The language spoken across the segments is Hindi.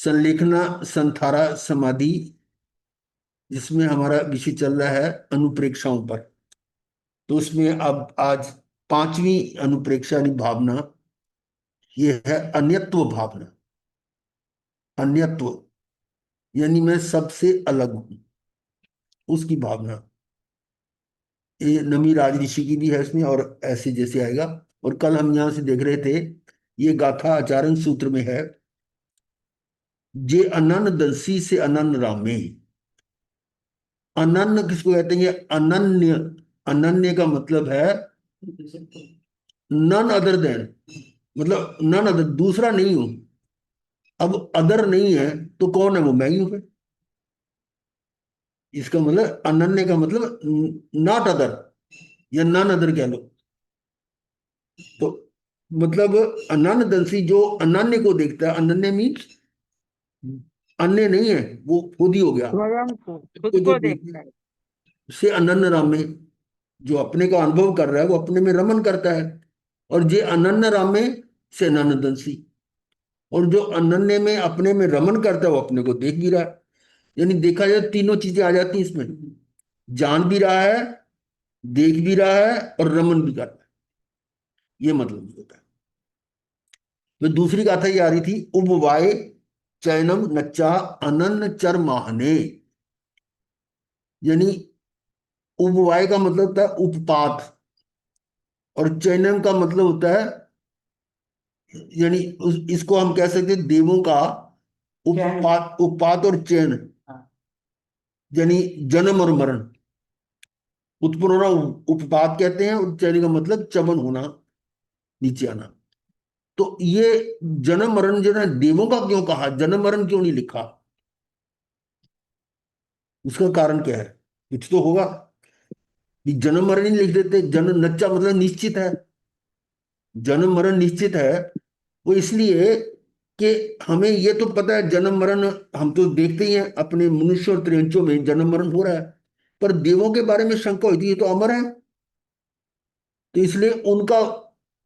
संलेखना संथारा समाधि, जिसमें हमारा विषय चल रहा है अनुप्रेक्षाओं पर। तो उसमें अब आज पांचवी अनुप्रेक्षा यानी भावना, ये है अन्यत्व भावना। अन्यत्व यानी मैं सबसे अलग हूं, उसकी भावना। ये नमी राज ऋषि की भी है इसमें, और ऐसे जैसे आएगा। और कल हम यहां से देख रहे थे, ये गाथा आचारण सूत्र में है, जे अनन्न दंसी से अनन्न रामे। अनन्न किसको कहते हैं? ये अनन्य। अनन्य का मतलब है नन अदर देन, मतलब नन अदर, दूसरा नहीं हूं। अब अदर नहीं है तो कौन है? वो मैं ही हूं फिर। इसका मतलब अनन्य का मतलब नॉट अदर, या नन अदर कह लो। तो मतलब अनन्य दंसी जो अनन्य को देखता है, अनन्य मीन्स अन्य नहीं है, वो खुद ही हो गया। स्वयं को, खुद को जो को देखता देखता है, है। उसे अनन्य राम में, जो अपने का अनुभव कर रहा है वो अपने में रमन करता है। और जे अनन्य राम में से अनन्य दंसी, और जो अनन्य में अपने में रमन करता है वो अपने को देख भी रहा है। यानी देखा जाए तीनों चीजें आ जाती हैं इसमें, जान भी रहा है, देख भी रहा है, और रमन भी कर रहा है। ये मतलब होता है। तो दूसरी गाथा ये आ रही थी, उपवाय चैनम नच्चा अनन्न चर माहने। यानी उपवाय का मतलब होता है उपपात, और चैनम का मतलब होता है, यानी इसको हम कह सकते हैं देवों का उपपात। उपपात और चैन, यानी जन्म और मरण, उत्पन्न होना उपपात कहते हैं, और चैन का मतलब चमन होना, नीचे आना। तो ये जन्म मरण जो है देवों का क्यों कहा, जन्म मरण क्यों नहीं लिखा? उसका कारण क्या है? कुछ तो होगा कि जन्म मरण ही लिख देते। जन्म नच्चा मतलब निश्चित है, जन्म मरण निश्चित है। वो इसलिए कि हमें ये तो पता है जन्म मरण, हम तो देखते ही हैं अपने मनुष्य और त्रियंचों में जन्म मरण हो रहा है। पर देवों के बारे में शंका होती है, ये तो अमर है, तो इसलिए उनका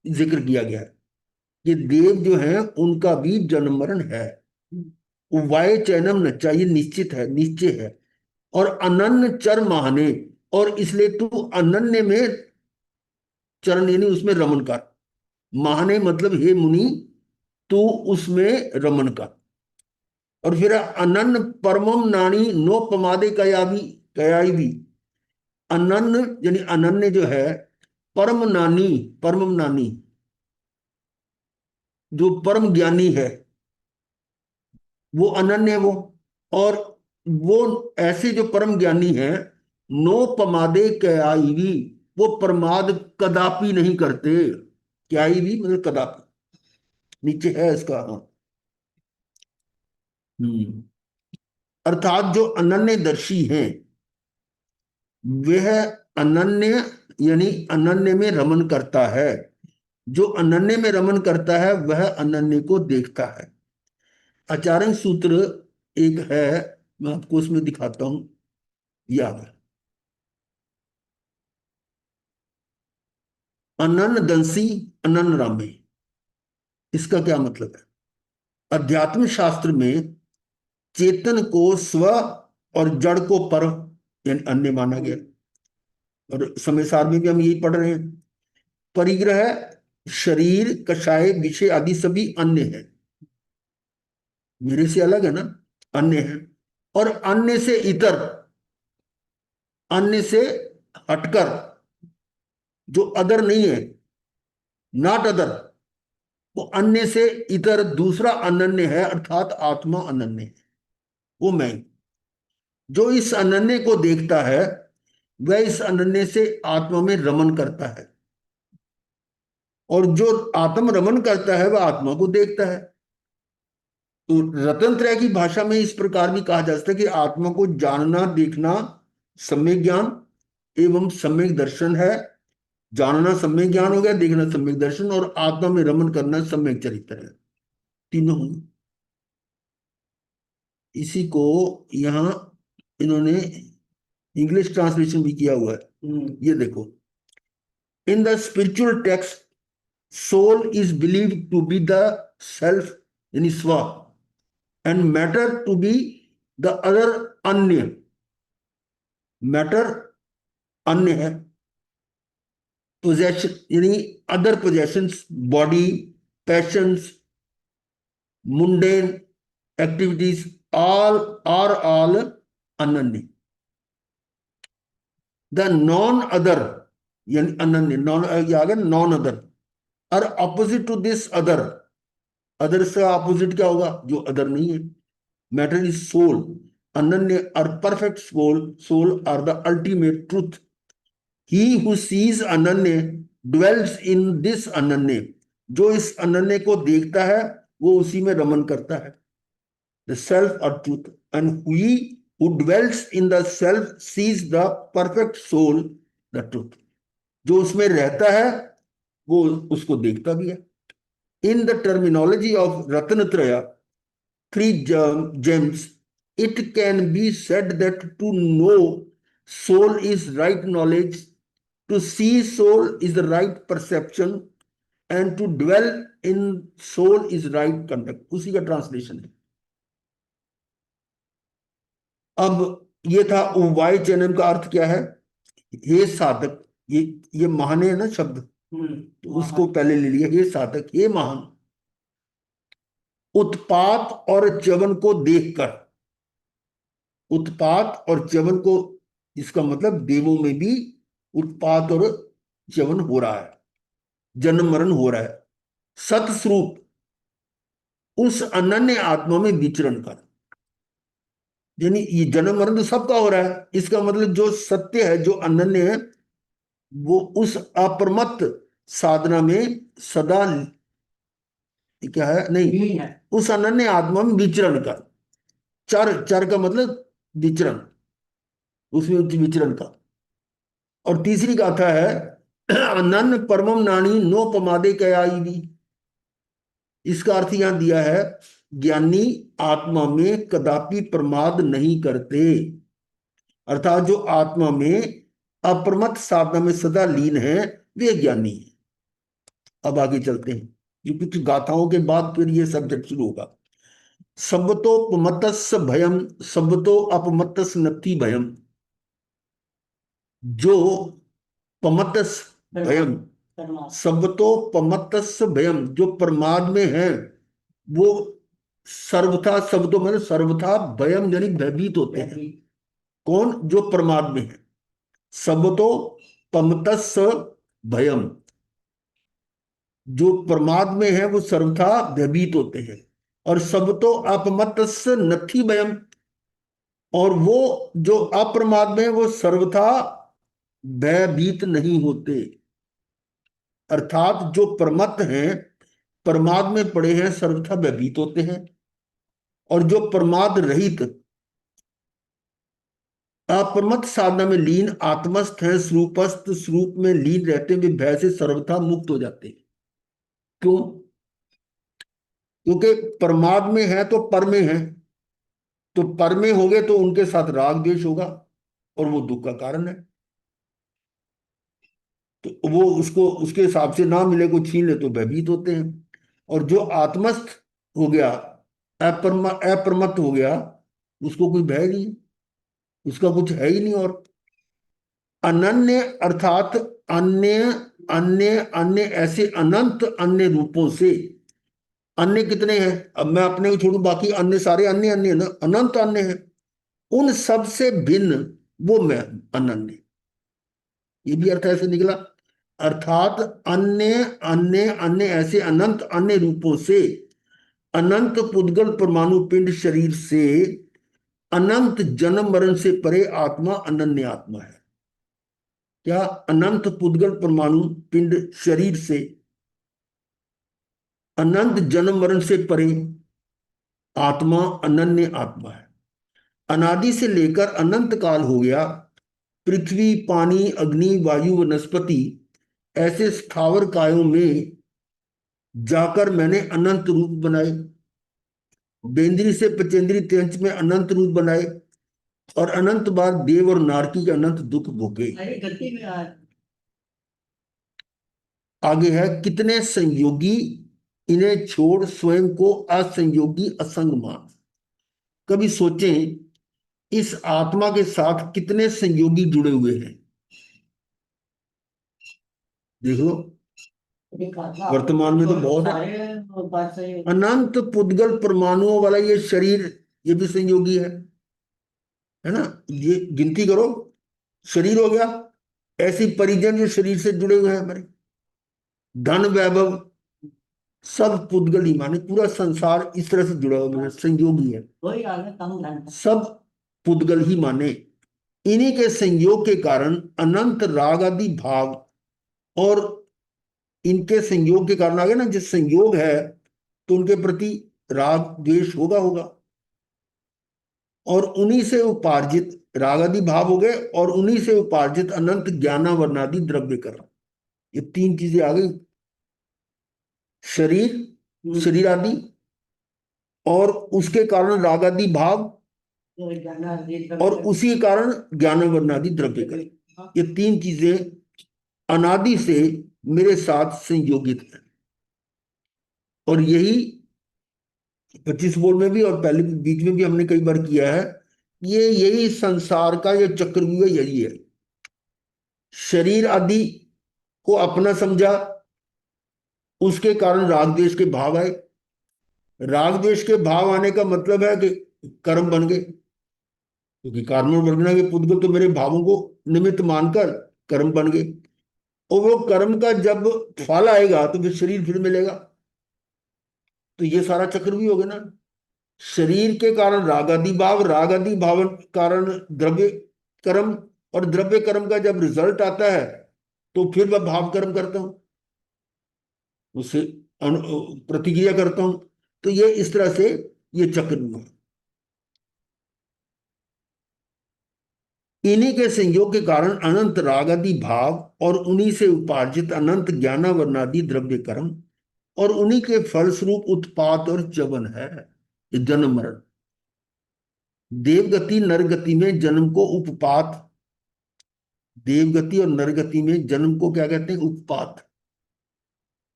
जिक्र किया गया है कि देव जो हैं उनका भी जन्म मरण है। वाय चैनम नच्चा, ये निश्चित है, निश्चय है। और अनन्य चर माहने, और इसलिए तू अनन्य में चरण यानी उसमें रमन कर। माहने मतलब हे मुनि, तू उसमें रमन कर। और फिर अनन्य परमम नानी नो पमादे कया भी, कयाई भी। अनन्य यानी अनन्य जो है, परम नानी, परम नानी जो परम ज्ञानी है वो अनन्य है वो। और वो ऐसे जो परम ज्ञानी है, नो पमादे कयाई भी, वो प्रमाद कदापि नहीं करते। क्याई भी मतलब कदापि, नीचे है इसका, हाँ। हम्म। अर्थात जो अनन्य दर्शी हैं, वह अनन्य यानी अनन्य में रमन करता है। जो अनन्य में रमन करता है वह अनन्य को देखता है। आचार्य सूत्र एक है, मैं आपको उसमें दिखाता हूं, याद है। अनन्य दंसी अनन्य रामे, इसका क्या मतलब है? अध्यात्म शास्त्र में चेतन को स्व और जड़ को पर यानी अन्य माना गया। और समय सार में भी हम यही पढ़ रहे हैं। परिग्रह शरीर कषाय विषय आदि सभी अन्य है, मेरे से अलग है ना, अन्य है। और अन्य से इतर, अन्य से हटकर, जो अदर नहीं है, नॉट अदर, वो अन्य से इतर दूसरा अनन्य है, अर्थात आत्मा अनन्य है, वो मैं। जो इस अनन्य को देखता है वह इस अनन्य से आत्मा में रमन करता है, और जो आत्म रमन करता है वह आत्मा को देखता है। तो रतन त्रय की भाषा में इस प्रकार भी कहा जा सकता है कि आत्मा को जानना देखना सम्यक ज्ञान एवं सम्यक दर्शन है। जानना सम्यक ज्ञान हो गया, देखना सम्यक दर्शन, और आत्मा में रमन करना सम्यक चरित्र है। तीनों होंगे। इसी को यहाँ इन्होंने इंग्लिश ट्रांसलेशन भी किया हुआ है, ये देखो। In the spiritual text soul is believe to be the self, यानी स्व, and matter to be the other, अन्य, मैटर अन्य है, पोजेशन यानी other possessions, body, passions, mundane activities, all are all अनन्य। द नॉन अदर यानी अनन्य, नॉन आ गया नॉन अदर, और opposite to this other, other से ऑपोजिट क्या होगा, जो अदर नहीं है। मैटर इज सोल, अनन्य और perfect soul, soul are the ultimate truth. He who sees अनन्य ड्वेल्स इन दिस अनन्य, जो इस अनन्य को देखता है वो उसी में रमन करता है, द सेल्फ और truth. And he who dwells in the self sees the perfect soul, the truth. जो उसमें रहता है वो उसको देखता भी है। In the terminology of Ratnatraya, three gems, it can be said that to know soul is right knowledge, to see soul is the right perception, and to dwell in soul is right conduct। उसी का ट्रांसलेशन है। अब ये था वाई जन्म का अर्थ क्या है, हे साधक, ये महाने है ना शब्द, तो उसको पहले ले लिया, हे साधक, हे महान, उत्पात और च्यवन को देखकर, उत्पात और च्यवन को, इसका मतलब देवों में भी उत्पात और च्यवन हो रहा है, जन्म मरण हो रहा है। सतस्वरूप उस अनन्य आत्मा में विचरण कर, यानी ये जन्म मरण तो सबका हो रहा है, इसका मतलब जो सत्य है, जो अनन्य है, वो उस अप्रमत्त साधना में सदा, क्या है, नहीं है, उस अनन्य आत्मा में विचरण कर। चर, चर का मतलब विचरण, उसमें विचरण का। और तीसरी गाथा है अनन्य परमम नानी नो पमादे कयाई भी। इसका अर्थ यहां दिया है, ज्ञानी आत्मा में कदापि प्रमाद नहीं करते, अर्थात जो आत्मा में अप्रमत्त साधना में सदा लीन है वे ज्ञानी है। अब आगे चलते हैं, ये कुछ गाथाओं के बाद फिर ये सब्जेक्ट शुरू होगा। सबतोपमत्तस्य भयम, सबतो अपमत्तस्य नत्थि भयम। जो पमत्तस भयम, सबतो पमत्तस्य भयम, जो प्रमाद में है वो सर्वथा, शब्दों में सर्वथा भयम यानी भयभीत होते हैं। कौन, जो प्रमाद में है। सबतो पमतस्य भयम, जो प्रमाद में है वो सर्वथा भयभीत होते हैं। और सबतो अपमत्तस्य नथि भयम, और वो जो अप्रमाद में है वो सर्वथा भयभीत नहीं होते, अर्थात जो प्रमत्त हैं, प्रमाद में पड़े हैं, सर्वथा भयभीत होते हैं। और जो प्रमाद रहित अप्रमत्त साधना में लीन आत्मस्थ हैं, स्वरूपस्थ स्वरूप में लीन रहते हुए भय से सर्वथा मुक्त हो जाते हैं। क्यों? क्योंकि प्रमाद में है तो पर में है, तो पर में हो गए तो उनके साथ राग द्वेष होगा और वो दुख का कारण है, तो वो उसको उसके हिसाब से ना मिले, को छीन ले तो भयभीत होते हैं। और जो आत्मस्थ हो गया, अप्रमत्त हो गया, उसको कोई भय नहीं, उसका कुछ है ही नहीं। और अनन्य अर्थात अन्य, अन्य अन्य ऐसे अनंत अन्य रूपों से। अन्य कितने हैं, अब मैं अपने को छोड़ू, बाकी अन्य सारे अन्य अन्य है ना, अनंत अन्य है, उन सब से भिन्न वो मैं अनन्य, ये भी अर्थ ऐसे निकला। अर्थात अन्य अन्य अन्य ऐसे अनंत अन्य रूपों से, अनंत पुद्गल परमाणु पिंड शरीर से, अनंत जन्म मरण से परे आत्मा अनन्य आत्मा है। क्या? अनंत पुद्गल परमाणु पिंड शरीर से, अनंत जन्म मरण से परे आत्मा अनन्य आत्मा है। अनादि से लेकर अनंत काल हो गया, पृथ्वी, पानी, अग्नि, वायु, वनस्पति ऐसे स्थावर कायों में जाकर मैंने अनंत रूप बनाए, बेंद्री से पचेंद्री त्यंच में अनंत रूप बनाए, और अनंत बार देव और नारकी के अनंत दुख भोगे। आगे है, कितने संयोगी इन्हें छोड़ स्वयं को असंयोगी असंग मान। कभी सोचें इस आत्मा के साथ कितने संयोगी जुड़े हुए हैं। देख लो, वर्तमान में तो बहुत है। अनंत पुद्गल परमाणुओं वाला ये शरीर, ये भी संयोगी है ना। ये गिनती करो, शरीर हो गया, ऐसी परिजन जो शरीर से जुड़े हुए हैं हमारे, धन वैभव, सब पुद्गल ही माने, पूरा संसार इस तरह से जुड़ा हुआ है, संयोगी है, सब पुद्गल ही माने। इन्हीं के संयोग के कारण अनंत राग आदि भाव, और इनके संयोग के कारण, आगे ना जिस संयोग है तो उनके प्रति राग द्वेष होगा होगा, और उन्हीं से उपार्जित राग आदि भाव हो गए, और उन्हीं से उपार्जित अनंत ज्ञानावरणादि द्रव्य कर, ये तीन चीजें आ गई। शरीर, शरीर आदि, और उसके कारण राग आदि भाव, और उसी कारण ज्ञानावरणादि द्रव्य कर, ये तीन चीजें अनादि से मेरे साथ संयोगित है। और यही 25 बोल में भी और पहले बीच में भी हमने कई बार किया है, ये यही संसार का ये चक्रव्यूह यही है। शरीर आदि को अपना समझा, उसके कारण राग द्वेष के भाव आए। राग द्वेष के भाव आने का मतलब है कि कर्म बन गए, क्योंकि कार्म वर्गना के पुद्गल तो मेरे भावों को निमित्त मानकर कर्म बन गए, और वो कर्म का जब फल आएगा तो फिर शरीर फिर मिलेगा। तो ये सारा चक्र भी हो गया ना। शरीर के कारण रागादि भाव, रागादि भाव कारण द्रव्य कर्म, और द्रव्य कर्म का जब रिजल्ट आता है तो फिर मैं भाव कर्म करता हूं, उससे प्रतिक्रिया करता हूं। तो ये इस तरह से ये चक्र हुआ। इन्हीं के संयोग के कारण अनंत रागादि भाव, और उन्हीं से उपार्जित अनंत ज्ञानावरणादि द्रव्य कर्म, और उन्हीं के फलस्वरूप उत्पात और च्यवन है, ये जन्म मरण। देवगति नरगति में जन्म को उपपात, देवगति और नरगति में जन्म को क्या कहते हैं? उपपात।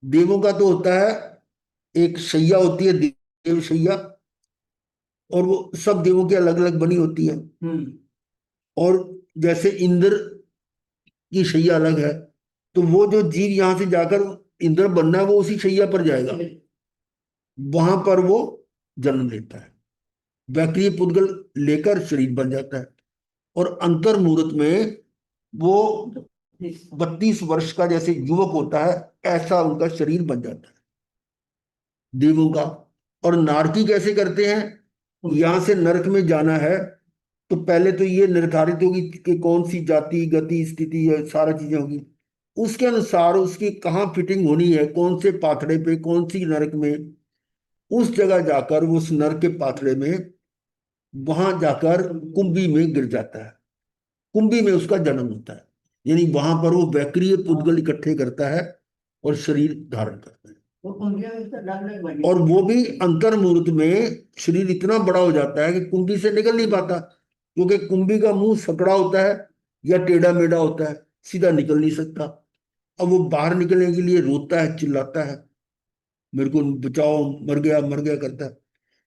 देवों का तो होता है, एक शैया होती है देव शैया, और वो सब देवों की अलग अलग बनी होती है। और जैसे इंद्र की शैया अलग है, तो वो जो जीव यहां से जाकर इंद्र बनना है वो उसी शैया पर जाएगा, वहां पर वो जन्म लेता है, वैक्रिय पुद्गल लेकर शरीर बन जाता है। और अंतर मुहूर्त में वो 32 वर्ष का जैसे युवक होता है, ऐसा उनका शरीर बन जाता है देवों का। और नारकी कैसे करते हैं? यहां से नरक में जाना है तो पहले तो ये निर्धारित होगी कि कौन सी जाति गति स्थिति है, सारा चीजें होगी, उसके अनुसार उसकी कहाँ फिटिंग होनी है, कौन से पाथड़े पे, कौन सी नरक में, उस जगह जाकर वो उस नरक के पाथड़े में, वहां जाकर कुंभी में गिर जाता है, कुंभी में उसका जन्म होता है। यानी वहां पर वो वैक्रिय पुद्गल इकट्ठे करता है और शरीर धारण करता है। और वो भी अंतर मुहूर्त में शरीर इतना बड़ा हो जाता है कि कुंभी से निकल नहीं पाता, क्योंकि कुंभी का मुंह सकड़ा होता है या टेढ़ा मेढ़ा होता है, सीधा निकल नहीं सकता। अब वो बाहर निकलने के लिए रोता है, चिल्लाता है, मेरे को बचाओ, मर गया करता है।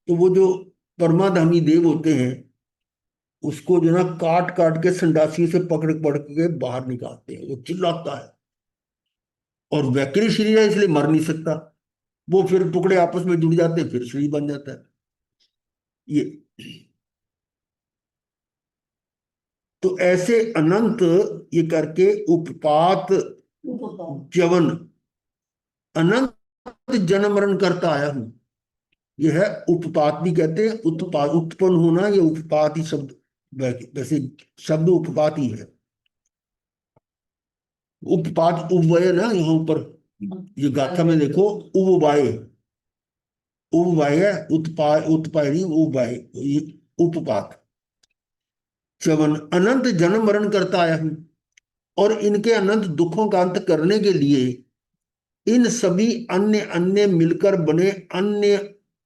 तो वो जो परमाधामी देव होते हैं, उसको जो ना काट काट के संडासी से पकड़ पकड़ के बाहर निकालते हैं, वो चिल्लाता है। और वैक्री शरीर है इसलिए मर नहीं सकता, वो फिर टुकड़े आपस में जुड़ जाते हैं, फिर शरीर बन जाता है ये। तो ऐसे अनंत ये करके उपपात च्यवन, अनंत जन्म मरण करता आया हूं, यह है उपपात भी कहते हैं। उत्पात उत्पन्न होना, ये उपपात ही शब्द, वैसे शब्द उपपात ही है। उपपात उवय ना, यहाँ ऊपर ये गाथा में देखो, उवाय, उवाय है, उत्पाय उत्पाय नहीं, उवाय, ये उपपात। च्यवन, अनंत जन्म मरण करता आया हूं, और इनके अनंत दुखों का अंत करने के लिए इन सभी अन्य अन्य मिलकर बने अन्य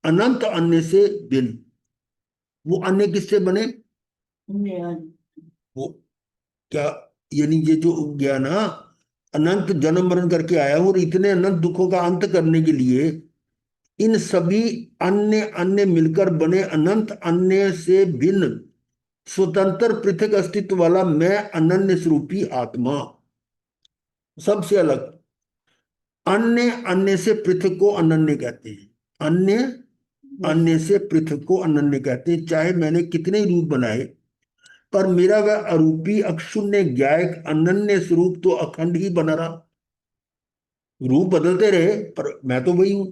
अनंत अन्य से भिन्न। वो अन्य किससे बने? वो क्या, यानी ये जो गया ना, अनंत जन्म मरण करके आया हूं, और इतने अनंत दुखों का अंत करने के लिए इन सभी अन्य अन्य मिलकर बने अनंत अन्य से भिन्न स्वतंत्र पृथक अस्तित्व वाला मैं अनन्य स्वरूपी आत्मा, सबसे अलग। अन्य अन्य से पृथक को अनन्य कहते हैं। अन्य अन्य से पृथक को अनन्य कहते हैं। चाहे मैंने कितने रूप बनाए, पर मेरा वह अरूपी अक्षुण्य ज्ञायक अनन्य स्वरूप तो अखंड ही बना रहा। रूप बदलते रहे पर मैं तो वही हूं।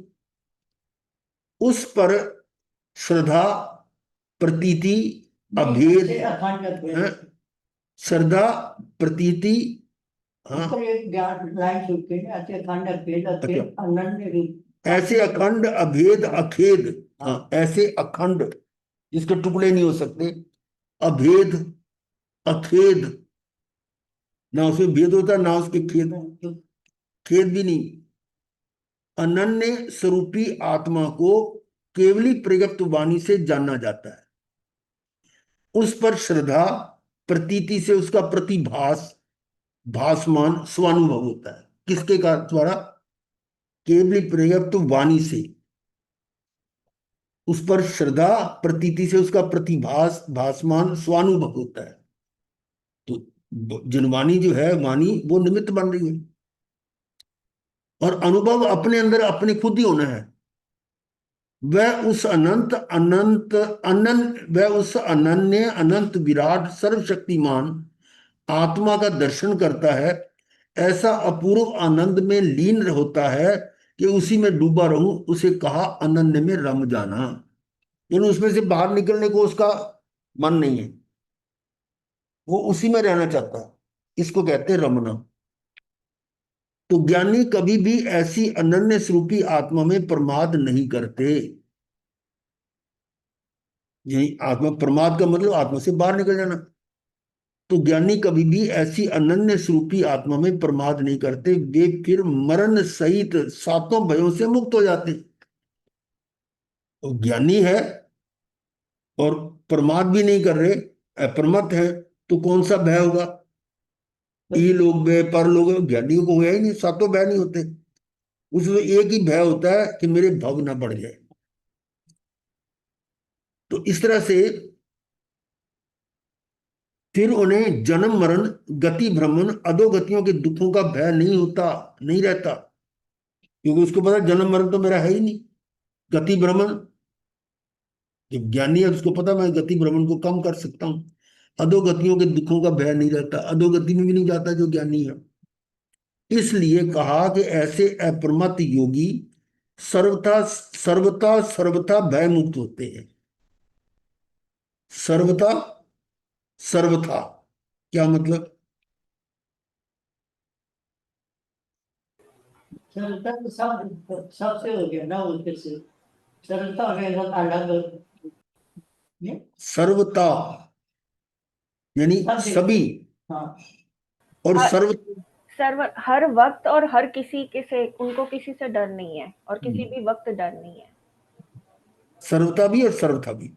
उस पर श्रद्धा, प्रतीति, अभेद, हाँ, श्रद्धा, प्रतीति, हाँ, ऐसे अखंड अभेद अखेद, हाँ, ऐसे अखंड जिसके टुकड़े नहीं हो सकते, अभेद अखेद, ना उसमें भेद होता ना उसके खेद, खेद भी नहीं। अनन्य स्वरूपी आत्मा को केवली प्रयुक्त वाणी से जाना जाता है। उस पर श्रद्धा, प्रतीति से उसका प्रतिभास, भासमान, स्वानुभव होता है। किसके द्वारा? केवली प्रयुक्त वाणी से। उस पर श्रद्धा, प्रतीति से उसका प्रतिभास, भासमान, स्वानुभव होता है। तो जनवाणी जो है, वाणी वो निमित्त बन रही है, और अनुभव अपने अंदर अपने खुद ही होना है। वह उस अनंत अनंत अनंत वह उस अनन्य अनंत विराट सर्वशक्तिमान आत्मा का दर्शन करता है। ऐसा अपूर्व आनंद में लीन होता है कि उसी में डूबा रहूं। उसे कहा अनन्य में रम जाना। यानी उसमें से बाहर निकलने को उसका मन नहीं है, वो उसी में रहना चाहता है। इसको कहते हैं रमना। तो ज्ञानी कभी भी ऐसी अनन्य स्वरूपी आत्मा में प्रमाद नहीं करते। यही आत्मा प्रमाद का मतलब आत्मा से बाहर निकल जाना। तो ज्ञानी कभी भी ऐसी अनन्य स्वरूपी आत्मा में प्रमाद नहीं करते। वे फिर मरण सहित सातों भयों से मुक्त हो जाते। तो ज्ञानी है और प्रमाद भी नहीं कर रहे, अप्रमत्त है, तो कौन सा भय होगा? ये लोग भय, पर लोग, ज्ञानियों को होया ही नहीं, सातों भय नहीं होते। उसमें एक ही भय होता है कि मेरे भव ना बढ़ जाए। तो इस तरह से फिर उन्हें जन्म मरण, गति भ्रमण, अधोगतियों के दुखों का भय नहीं होता, नहीं रहता। क्योंकि उसको पता जन्म मरण तो मेरा है ही नहीं। गति भ्रमण, जो ज्ञानी है उसको पता मैं गति भ्रमण को कम कर सकता हूँ। अधोगतियों के दुखों का भय नहीं रहता, अधोगति में भी नहीं जाता जो ज्ञानी है। इसलिए कहा कि ऐसे अप्रमत्त योगी सर्वथा सर्वथा सर्वथा भय मुक्त होते हैं। सर्वथा सर्वथा क्या मतलब? सरलता तो सब सबसे हो गया ना, उसके से सरलता हो गया अलग ये सर्वता यानी सभी, हाँ। और हर सर्व, सर्व हर वक्त और हर किसी के से उनको किसी से डर नहीं है और किसी भी वक्त डर नहीं है। सर्वता भी और सर्वथा भी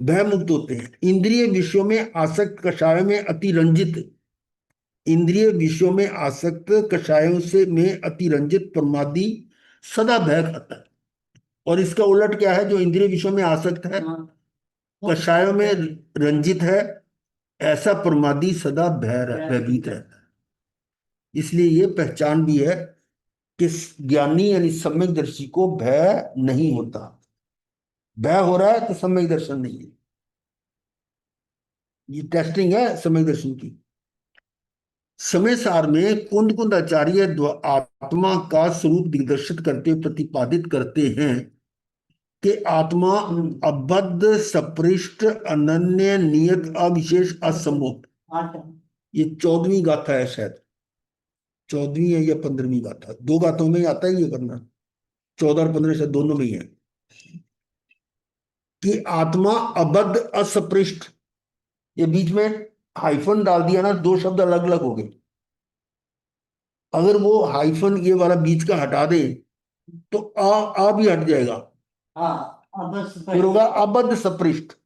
भय मुक्त होते हैं। इंद्रिय विषयों में आसक्त कषायों में अतिरंजित, इंद्रिय विषयों में आसक्त कषायों से में अतिरंजित प्रमादी सदा भय खाता है। और इसका उलट क्या है? जो इंद्रिय विषयों में आसक्त है, कषायों में रंजित है, ऐसा प्रमादी सदा भयभीत रहता है। इसलिए ये पहचान भी है कि ज्ञानी यानी सम्यकदर्शी को भय नहीं होता। भय हो रहा है तो सम्यक दर्शन नहीं है। ये टेस्टिंग है सम्यक दर्शन की। समय सार में कुंद कुंद आचार्य आत्मा का स्वरूप दिग्दर्शित करते प्रतिपादित करते हैं कि आत्मा अबद्ध सपृष्ट अनन्य नियत अविशेष असमोह। ये 14वीं गाथा है शायद, 14वीं है या 15वीं गाथा। दो गाथों में ही आता है ये करना, 14 और 15 शायद दोनों में ही है कि आत्मा अबद्ध असपृष्ट। ये बीच में हाइफन डाल दिया ना, दो शब्द अलग अलग हो गए। अगर वो हाइफन ये वाला बीच का हटा दे तो आ भी हट जाएगा। फिर होगा अबद्ध सपृष्ट,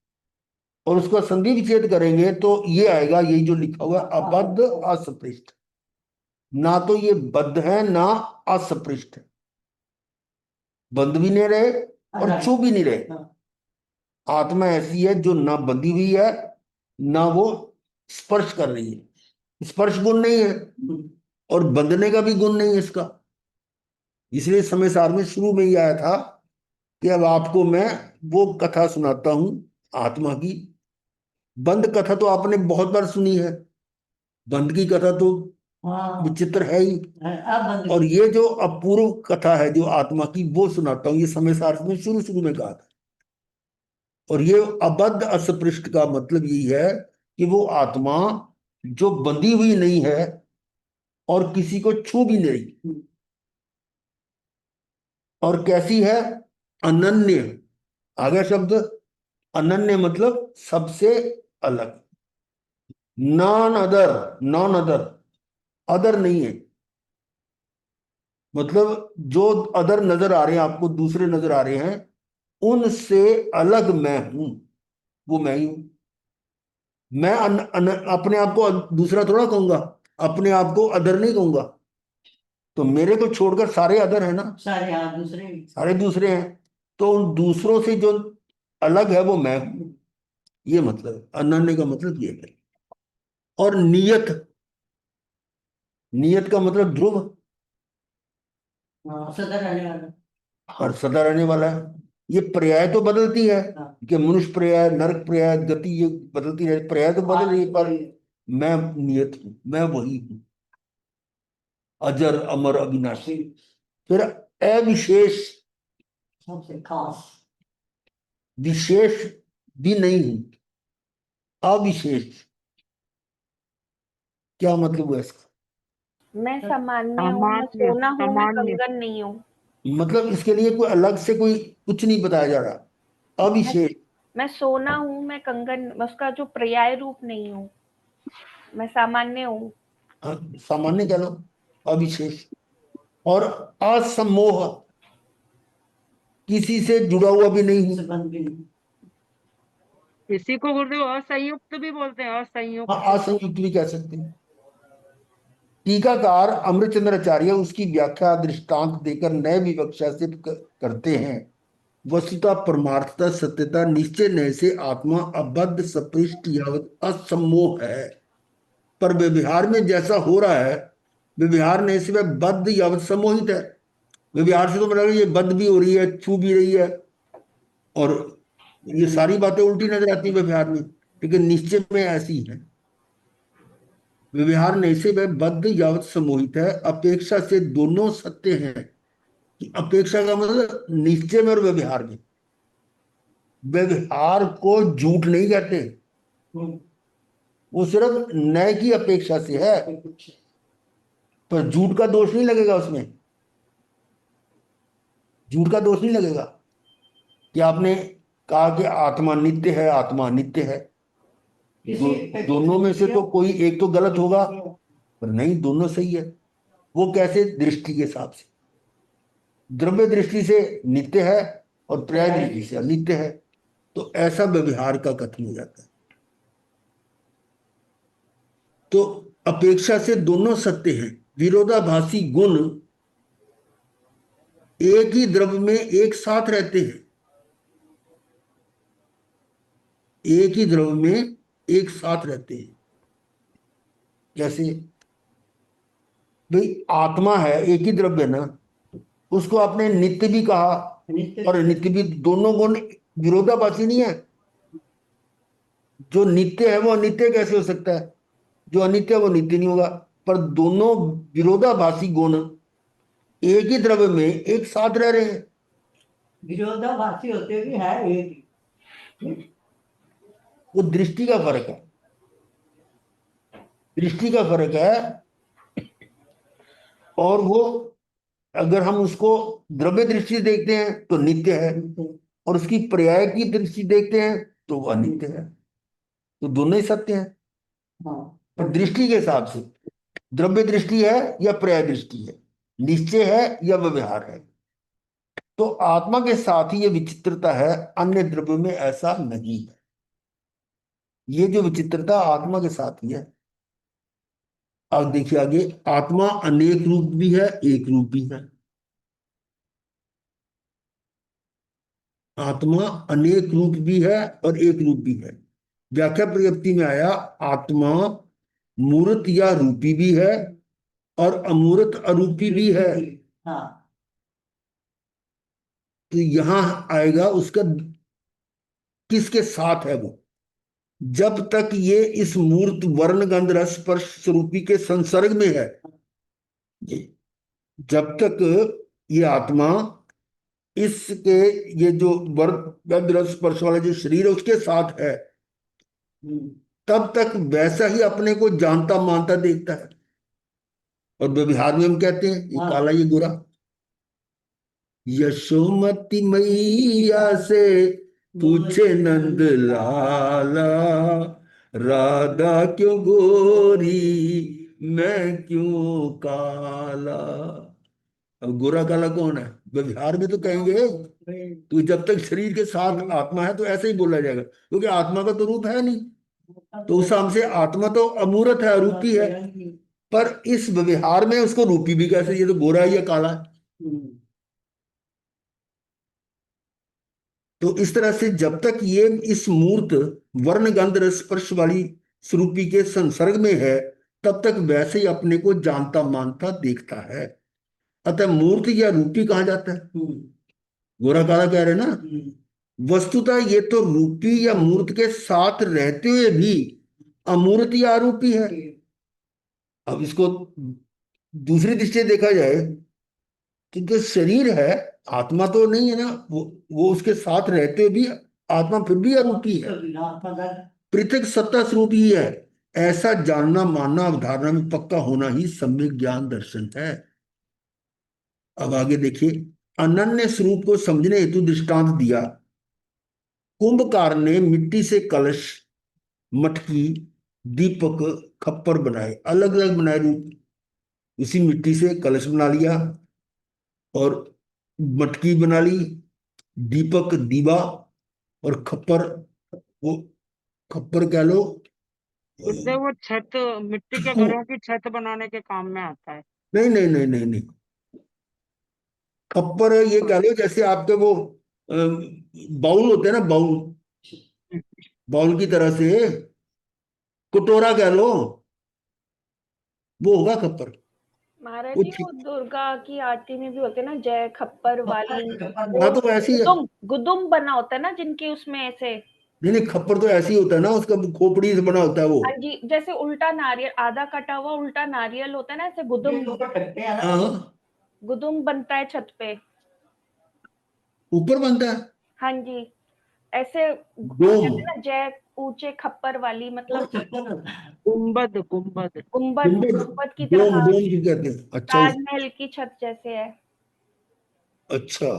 और उसका संधि विच्छेद करेंगे तो ये आएगा, यही जो लिखा हुआ है अबद्ध असपृष्ट। ना तो ये बद्ध है ना असपृष्ट है। बंद भी नहीं रहे और छू भी नहीं रहे। हाँ, आत्मा ऐसी है जो ना बंधी हुई है, ना वो स्पर्श कर रही है। स्पर्श गुण नहीं है और बंधने का भी गुण नहीं है इसका। इसलिए समय सार में शुरू में ही आया था कि अब आपको मैं वो कथा सुनाता हूं आत्मा की। बंद कथा तो आपने बहुत बार सुनी है, बंद की कथा तो हाँ, विचित्र है ही। अब बंद और ये जो अपूर्व कथा है जो आत्मा की, वो सुनाता हूं। ये समय सार में शुरू शुरू में कहा था। और ये अबद्ध असपृष्ट का मतलब यही है कि वो आत्मा जो बंधी हुई नहीं है और किसी को छू भी नहीं, और कैसी है, अनन्य। आगे शब्द अनन्य मतलब सबसे अलग। None other, none other, other नहीं है। मतलब जो अदर नजर आ रहे हैं आपको, दूसरे नजर आ रहे हैं, उनसे अलग मैं हूं, वो मैं ही हूं। मैं अपने आप को दूसरा थोड़ा कहूंगा, अपने आप को अदर नहीं कहूंगा। तो मेरे को छोड़कर सारे अदर है ना, सारे, हाँ, दूसरे। सारे दूसरे हैं। तो उन दूसरों से जो अलग है वो मैं हूं। ये मतलब है। अनन्य का मतलब ये है। और नियत, नियत का मतलब ध्रुव, हाँ, सदा रहने वाला। हर सदा रहने वाला है। ये पर्याय तो बदलती है हाँ, कि मनुष्य पर्याय, नरक पर्याय, गति, ये बदलती है, पर्याय तो बदल रही है, पर मैं नियत हूं, मैं वही हूं, अजर अमर अविनाशी। फिर अविशेष, सबसे खास। विशेष भी नहीं हूं, अविशेष। क्या मतलब हुआ इसका? मैं सामान्य हूँ, मैं सामान्य, सोना हूँ, मैं सामान्य। कंगन नहीं हूँ। मतलब इसके लिए कोई अलग से कोई कुछ नहीं बताया जा रहा, मैं अविशेष। मैं सोना हूँ, मैं कंगन, उसका जो पर्याय रूप नहीं हूँ। मैं सामान्य हूँ। हाँ, सामान्य कह लो, अविशेष। और असमोह, किसी से जुड़ा हुआ भी नहीं हूं। संबंध भी नहीं। इसी को गुरुदेव असंयुक्त भी बोलते हैं, हाँ, असंयुक्त। असंयुक्त भी कह सकते हैं। टीकाकार अमृतचंद्राचार्य उसकी व्याख्या दृष्टांत देकर नए विवक्षा से करते हैं। वस्तुतः परमार्थता सत्यता निश्चय नय से आत्मा अबद्ध सपृष्ट यावत असम्मोह है। पर व्यवहार में जैसा हो रहा है, व्यवहार नहीं से वह बद्ध यावत सम्मोहित है। व्यवहार से तो मतलब ये बद्ध भी हो रही है, छू भी रही है, और ये सारी बातें उल्टी नजर आती है व्यवहार में, लेकिन निश्चय में ऐसी है। व्यवहार नहीं से वह बद्ध यावत सम्मोहित है। अपेक्षा से दोनों सत्य हैं। कि अपेक्षा का मतलब निश्चय में और व्यवहार में। व्यवहार को झूठ नहीं कहते, हम्म, वो सिर्फ नए की अपेक्षा से है। पर झूठ का दोष नहीं लगेगा उसमें, झूठ का दोष नहीं लगेगा कि आपने कहा कि आत्मा नित्य है, आत्मा नित्य है। किसी दोनों में से तो कोई एक तो गलत होगा, पर नहीं, दोनों सही है। वो कैसे? दृष्टि के हिसाब से। द्रव्य दृष्टि से नित्य है और पर्याय दृष्टि से अनित्य है। तो ऐसा व्यवहार का कथन हो जाता है। तो अपेक्षा से दोनों सत्य हैं। विरोधाभासी गुण एक ही द्रव्य में एक साथ रहते हैं, एक ही द्रव्य में एक साथ रहते हैं। जैसे भाई आत्मा है, एक ही द्रव्य ना, उसको आपने नित्य भी कहा और अनित्य भी। दोनों गुण विरोधाभासी नहीं है। जो नित्य है वो अनित्य कैसे हो सकता है? जो अनित्य है वो नित्य नहीं होगा। पर दोनों विरोधाभासी गुण एक ही द्रव्य में एक साथ रह रहे हैं। विरोधाभासी होते भी है एक ही। वो दृष्टि का फर्क है, दृष्टि का फर्क है। और वो, अगर हम उसको द्रव्य दृष्टि से देखते हैं तो नित्य है, और उसकी पर्याय की दृष्टि देखते हैं तो वो अनित्य है। तो दोनों ही सत्य है, हाँ, पर दृष्टि के हिसाब से। द्रव्य दृष्टि है या पर्याय दृष्टि है, निश्चय है या व्यवहार है। तो आत्मा के साथ ही ये विचित्रता है, अन्य द्रव्य में ऐसा नहीं है। ये जो विचित्रता आत्मा के साथ ही है। अब देखिए आगे, आत्मा अनेक रूप भी है, एक रूप भी है। आत्मा अनेक रूप भी है और एक रूप भी है। व्याख्या प्रज्ञप्ति में आया आत्मा मूर्त या रूपी भी है और अमूर्त अरूपी भी है। हाँ। तो यहां आएगा उसका किसके साथ है वो। जब तक ये इस मूर्त वर्ण गंध रस स्पर्श स्वरूपी के संसर्ग में है, जब तक ये आत्मा इसके ये जो वर्ण गंध रस स्पर्श वाला जो शरीर है उसके साथ है, तब तक वैसा ही अपने को जानता मानता देखता है। और व्यवहार में हम कहते हैं ये हाँ। काला ये गोरा। यशोमती मैया से पूछे नंद लाला, राधा क्यों गोरी मैं क्यों काला। अब गोरा काला कौन है? व्यवहार में तो कहेंगे तो जब तक शरीर के साथ आत्मा है तो ऐसे ही बोला जाएगा, क्योंकि आत्मा का तो रूप है नहीं। तो उस हिसाब से आत्मा तो अमूर्त है, अरूपी है, पर इस व्यवहार में उसको रूपी भी कैसे, ये तो गोरा है या काला है। तो इस तरह से जब तक ये इस मूर्त वर्ण गंध रस स्पर्श वाली स्वरूपी के संसर्ग में है, तब तक वैसे ही अपने को जानता मानता देखता है। अतः मूर्त या रूपी कहा जाता है। गोरा काला कह रहे हैं ना। वस्तुतः ये तो रूपी या मूर्त के साथ रहते हुए भी अमूर्त या अरूपी है। अब इसको दूसरी दृष्टि से देखा जाए तो जो शरीर है, आत्मा तो नहीं है ना, वो उसके साथ रहते हुए भी आत्मा फिर भी अरूपी है, पृथक सत्ता स्वरूप ही है। ऐसा जानना मानना अवधारणा में पक्का होना ही सम्यक ज्ञान दर्शन है। अब आगे देखिए, अनन्य स्वरूप को समझने हेतु दृष्टांत दिया। कुंभकार ने मिट्टी से कलश, मटकी, दीपक, खप्पर बनाए, अलग अलग बनाए रूप। उसी मिट्टी से कलश बना लिया और मटकी बना ली, दीपक दीवा और खप्पर, वो खप्पर कह लो। गुरुदेव वो छत, मिट्टी के नहीं घरों की छत बनाने के काम में आता है। नहीं नहीं नहीं नहीं, खप्पर ये कह लो जैसे आपके वो बाउल होते हैं ना, बाउल, बाउल की तरह से कटोरा कह लो, वो होगा खप्पर। महाराज वो जी वो दुर्गा की आरती में भी होते हैं ना, जय खप्पर वाली, हाँ तो ऐसे ही है। गुदुम गुदुम बना होता है ना जिनकी, उसमें ऐसे। नहीं नहीं, खप्पर तो ऐसे ही होता है ना, उसका खोपड़ी से बना होता है वो। हाँ जी, जैसे उल्टा नारियल, आधा कटा हुआ उल्टा नारियल होता है ना, ऐसे गुदुम, हाँ, गुदुम बनता है छत पे। ऊपर बनता है हाँ जी, ऐसे डोम। कहते हैं ना, जय ऊंचे खप्पर वाली, मतलब गुम्बद गुम्बद। गुम्बद, गुंबद, गुम्बद की डोम तरह, डोम भी कहते हैं। अच्छा ताजमहल की छत जैसे है। अच्छा,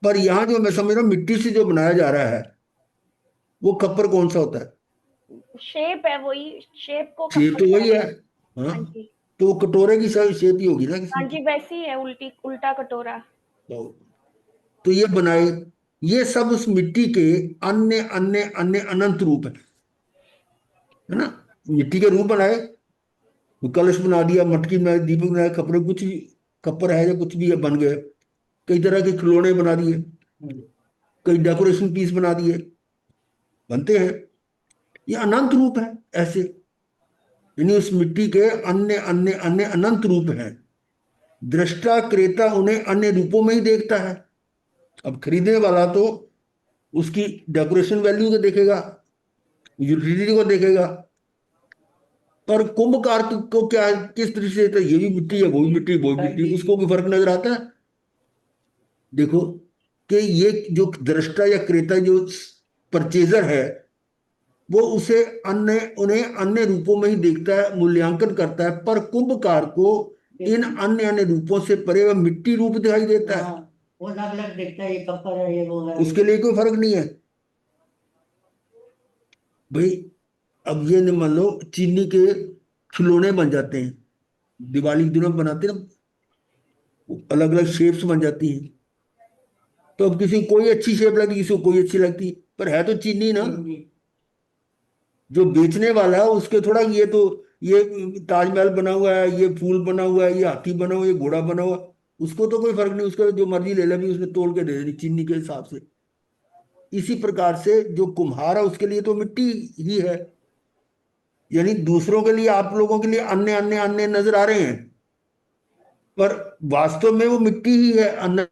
पर यहाँ जो मैं समझ रहा हूँ मिट्टी से जो बनाया जा रहा है वो खप्पर कौन सा होता है? शेप है वही, शेप को शेप खप्पर तो वही कहते है। हैं। हाँ, हाँ जी, तो वो कटोरे की शेप ही होगी ना हाँ किसी जी, वैसी है, उल्टी उल्टा कटोरा। तो ये बनाए, ये सब उस मिट्टी के अन्य अन्य अन्य अनंत रूप है ना। मिट्टी के रूप बनाए, कलश बना दिया, मटकी बनाई, दीपक बनाए, कपड़े कुछ भी, कपड़ है या कुछ भी है बन गए। कई तरह के खिलौने बना दिए, कई डेकोरेशन पीस बना दिए, बनते हैं। ये अनंत रूप है ऐसे, यानी उस मिट्टी के अन्य अन्य अन्य अनंत रूप हैं। दृष्टा क्रेता उन्हें अन्य रूपों में ही देखता है। अब खरीदने वाला तो उसकी डेकोरेशन वैल्यू को देखेगा, यूटिलिटी को देखेगा, पर कुंभकार को क्या, किस दृष्टि से, तो ये भी मिट्टी है, वो भी मिट्टी, वो भी मिट्टी, उसको कोई फर्क नजर आता है? देखो कि ये जो दृष्टा या क्रेता जो परचेजर है, वो उसे अन्य उन्हें अन्य रूपों में ही देखता है, मूल्यांकन करता है, पर कुंभकार को इन अन्य अन्य रूपों से परे वह मिट्टी रूप दिखाई देता है। वो अलग अलग देखता है, ये कपड़ा है, ये वो है। उसके लिए कोई फर्क नहीं है भाई। अब ये न मान लो चीनी के खिलौने बन जाते हैं, दिवाली के दिनों बनाते हैं ना, अलग अलग शेप्स बन जाती हैं। तो अब किसी को कोई अच्छी शेप लगती, किसी को कोई अच्छी लगती, पर है तो चीनी ना। जो बेचने वाला है उसके थोड़ा ये ताजमहल बना हुआ है, ये फूल बना हुआ है, ये हाथी बना हुआ है, ये घोड़ा बना हुआ है, उसको तो कोई फर्क नहीं, उसको जो मर्जी ले ले भी, उसने तोल के दे देनी चीनी के हिसाब से। इसी प्रकार से जो कुम्हार है उसके लिए तो मिट्टी ही है, यानी दूसरों के लिए, आप लोगों के लिए अन्य अन्य अन्य नजर आ रहे हैं, पर वास्तव में वो मिट्टी ही है अन्य।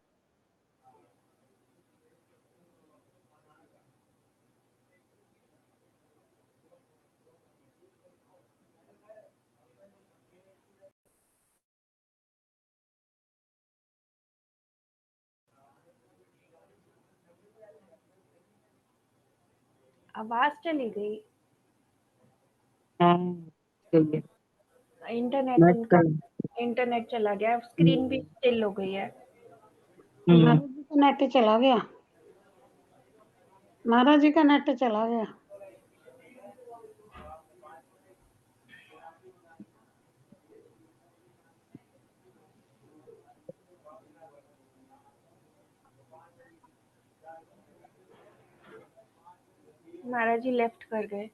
आवाज चली गई। हाँ सही है। इंटरनेट नेट उनका, का इंटरनेट चला गया, स्क्रीन भी स्टिल हो गई है। हम्म, महाराज जी का नेट चला गया, महाराज जी का नेट चला गया। महाराज जी लेफ्ट कर गए।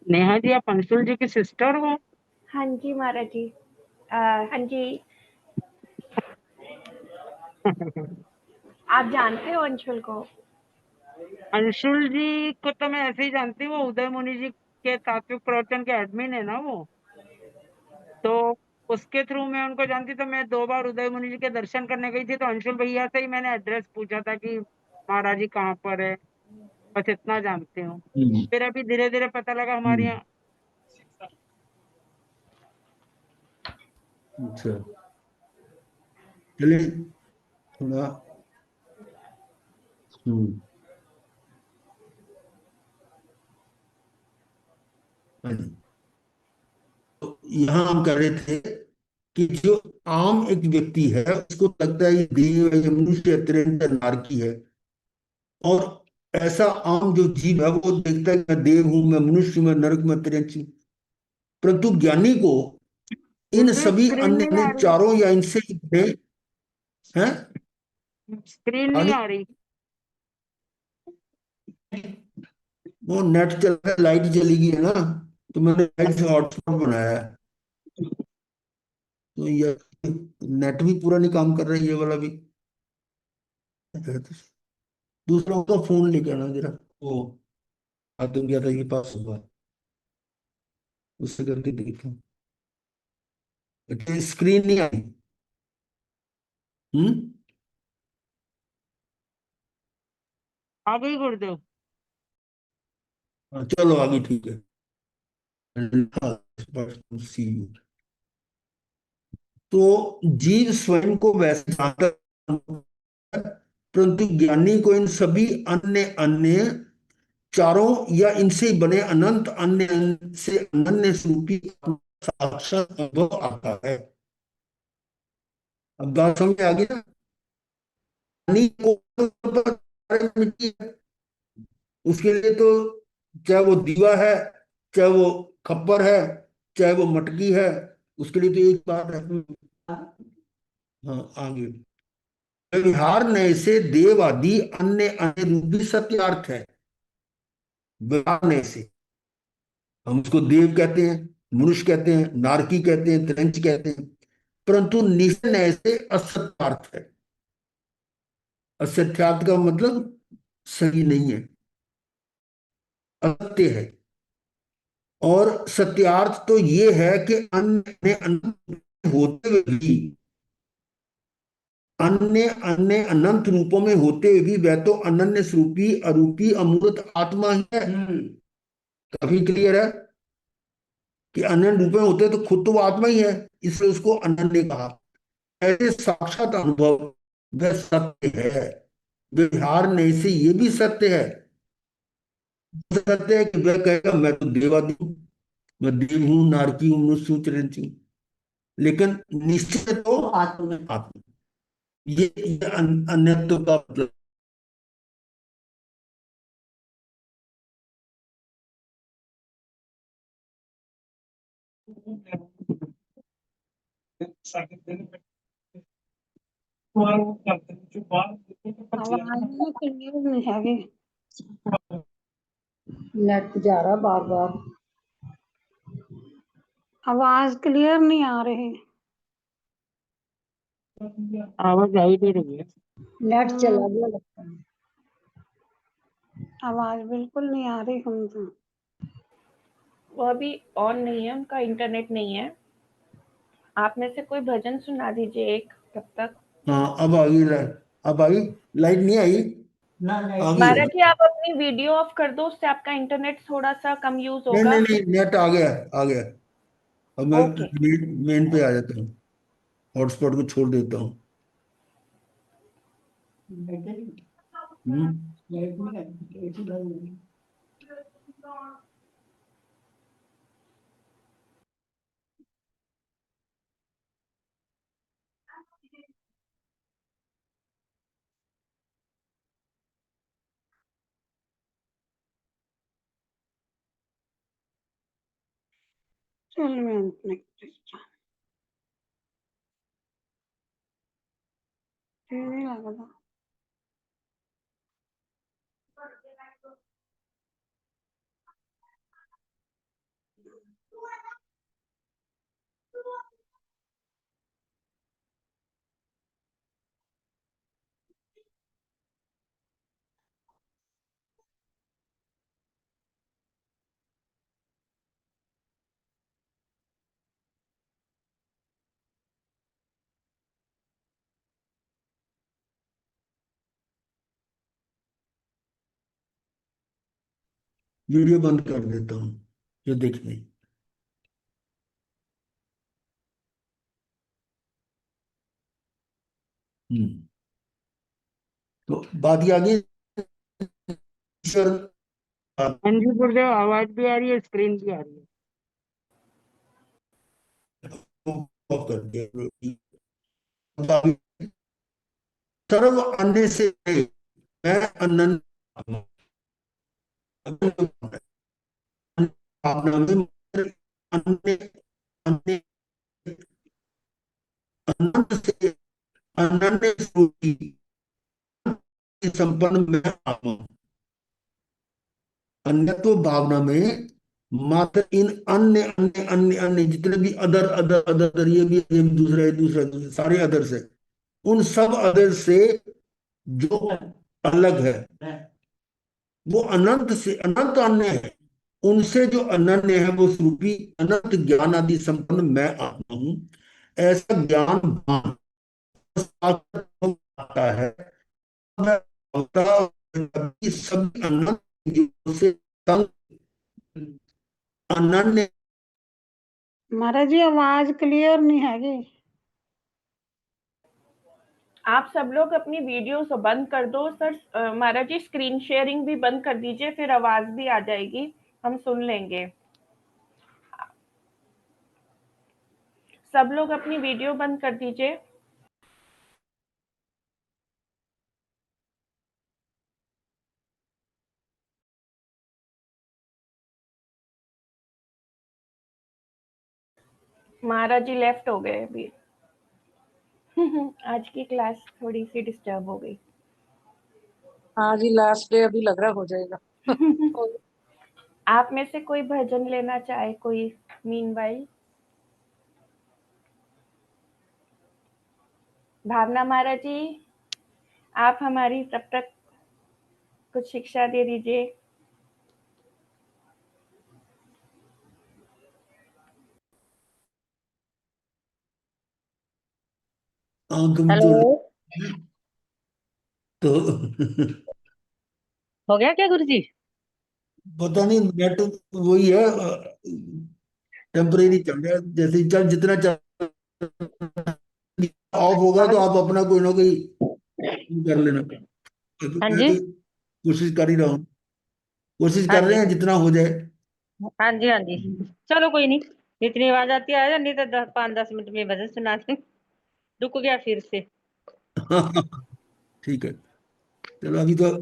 नेहा जी आप अंशुल जी की सिस्टर हो? हाँ जी महाराज जी। हाँ जी, आप जानते हो अंशुल को? अंशुल जी को तो मैं ऐसे ही जानती हूँ, वो उदय मुनि जी के तात्विक प्रवचन के एडमिन है ना वो, तो उसके थ्रू मैं उनको जानती। तो मैं 2 बार उदय मुनि जी के दर्शन करने गई थी, तो अंशुल भैया से ही मैंने एड्रेस पूछा था कि महाराज जी कहाँ पर है, बस इतना जानती हूँ। हम्म, फिर अभी धीरे धीरे पता लगा हमारे हम्म, यहाँ। अच्छा, चलिए थोड़ा। हम्म, हाँ जी। तो यहाँ हम कह रहे थे कि जो आम एक व्यक्ति है उसको लगता है ये देव है, ये मनुष्य है, तिरंज है, नारकी है। और ऐसा आम जो जीव है वो देखता है कि मैं देव हूं, मैं मनुष्य हूं, मैं नरक में, तिरंज हूं। परंतु ज्ञानी को इन गुरुदेव सभी स्क्रीन अन्य नहीं अन्य आ रही, चारों या इनसे बड़े हैं। स्क्रीन नहीं यानी आ रही। वो नेट चल रहा है, लाइट चली गई है ना, तो मैंने लाइट से हॉटस्पॉट बनाया है। तो ये नेट भी पूरा नहीं काम कर रहा है, ये वाला भी। दूसरों का फोन लेके आना जरा, वो आतंक गया था ये पास हुआ, उससे करके देखो। अच्छा, स्क्रीन नहीं आई। हम्म, आ गई गुरुदेव। हाँ, चलो आगे ठीक है। See you। तो जीव स्वयं को वैसे जानता है, परंतु ज्ञानी को इन सभी अन्य अन्य चारों या इनसे बने अनंत अन्य अन्य से अनन्य स्वरूपी साक्षात अनुभव आता है। अब बात समझ आ गई ना? ज्ञानी को मिट्टी है, उसके लिए तो चाहे वो दीवा है, चाहे वो खप्पर है, चाहे वो मटकी है, उसके लिए तो एक बात है। हाँ, आगे। व्यवहार नय से देव आदि अन्य अन्य रूप भी सत्यार्थ है। व्यवहार नय से हम उसको देव कहते हैं, मनुष्य कहते हैं, नारकी कहते हैं, त्रंच कहते हैं, परंतु निश्चय नय से असत्यार्थ है। असत्यार्थ का मतलब सही नहीं है, असत्य है। और सत्यार्थ तो ये है कि अन्य अन्य होते हुए भी अन्य अन्य अनंत रूपों में होते हुए भी वह तो अनन्य स्वरूपी अरूपी अमूर्त आत्मा ही है। काफी क्लियर है कि अन्य रूपों में होते तो खुद तो वो आत्मा ही है, इसलिए उसको अनन्य कहा। ऐसे साक्षात अनुभव वह सत्य है। व्यवहार नहीं से ये भी सत्य है। सत्य है कि वह कहेगा मैं तो देवादि हूँ, मैं देव हूँ, नारकी हूँ, मनुष्य हूँ, चिरंजी हूँ। लेकिन निश्चय तो तो आत्मा आत्मा। ये अन्यत्व का मतलब। आवाज ना क्लियर नहीं हैगी। नेट जा रहा बार बार, आवाज क्लियर नहीं आ रही। आवाज आई दे रही है। नेट चला गया लगता है, आवाज बिल्कुल नहीं आ रही हम तो। वो अभी ऑन नहीं है, उनका इंटरनेट नहीं है। आप में से कोई भजन सुना दीजिए एक तब तक। हाँ, अब आ गई लाइट। अब आई। लाइट नहीं आई, ना आ नहीं। गई महाराज है। जी, आप अपनी वीडियो ऑफ कर दो, उससे आपका इंटरनेट थोड़ा सा कम यूज नहीं होगा। नहीं नहीं, नेट आ गया, आ गया। अब मैं ओके। मेन पे आ जाता हूँ, हॉटस्पॉट को छोड़ देता हूँ। हम्म। लाइट नहीं है, एसी बंद नहीं। चल मैं नहीं लगता। वीडियो बंद कर देता हूँ, ये देखने। हम्म। तो बात ये आ गई, ईश्वर हाँ जी गुरुदेव, आवाज भी आ रही है, स्क्रीन भी आ रही है। ऑफ कर दिया। सर्व अन्य से मैं अनंत भावना में अन्य अन्य अनंत से अनन्य स्वरूपी संपन्न मैं आत्मा हूं। अन्यत्व भावना में मात्र इन अन्य अन्य अन्य अन्य जितने भी अदर अदर अदर अदर, ये भी दूसरा है, दूसरा दूसरा, सारे अदर से, उन सब अदर से जो अलग है वो अनंत से अनंत अन्य है। उनसे जो अनन्य है वो स्वरूपी अनंत ज्ञान आदि संपन्न मैं आत्मा हूं। ऐसा ज्ञान भान आता है। मैं अवतार सब अनंत चीजों से तंग अनन्य। महाराज जी आवाज क्लियर नहीं हैगी। आप सब लोग अपनी वीडियोस बंद कर दो सर। महाराज जी, स्क्रीन शेयरिंग भी बंद कर दीजिए, फिर आवाज भी आ जाएगी, हम सुन लेंगे। सब लोग अपनी वीडियो बंद कर दीजिए। महाराज जी लेफ्ट हो गए अभी। आज की क्लास थोड़ी सी डिस्टर्ब हो गई। हाँ जी लास्ट डे अभी लग रहा हो जाएगा। आप में से कोई भजन लेना चाहे कोई, मीनवाइल। भावना महाराज जी, आप हमारी तब तक कुछ शिक्षा दे दीजिए। आंख में जो हेलो तो हो गया क्या गुरुजी? पता नहीं, नेट वही है, टेम्परेरी चल रहा है, जैसे ही चल जितना चल ऑफ होगा तो आप अपना कोई ना कोई कर लेना। हाँ मैं जी, तो कोशिश कर ही रहा हूँ, कोशिश हाँ कर रहे जी, हैं जितना हो जाए। हाँ जी, हाँ जी। चलो कोई नहीं, इतनी आवाज आती है आ जा, नहीं तो 5-10 मिनट में भजन सुना दे। रुक गया फिर से। ठीक है, चलो अभी तो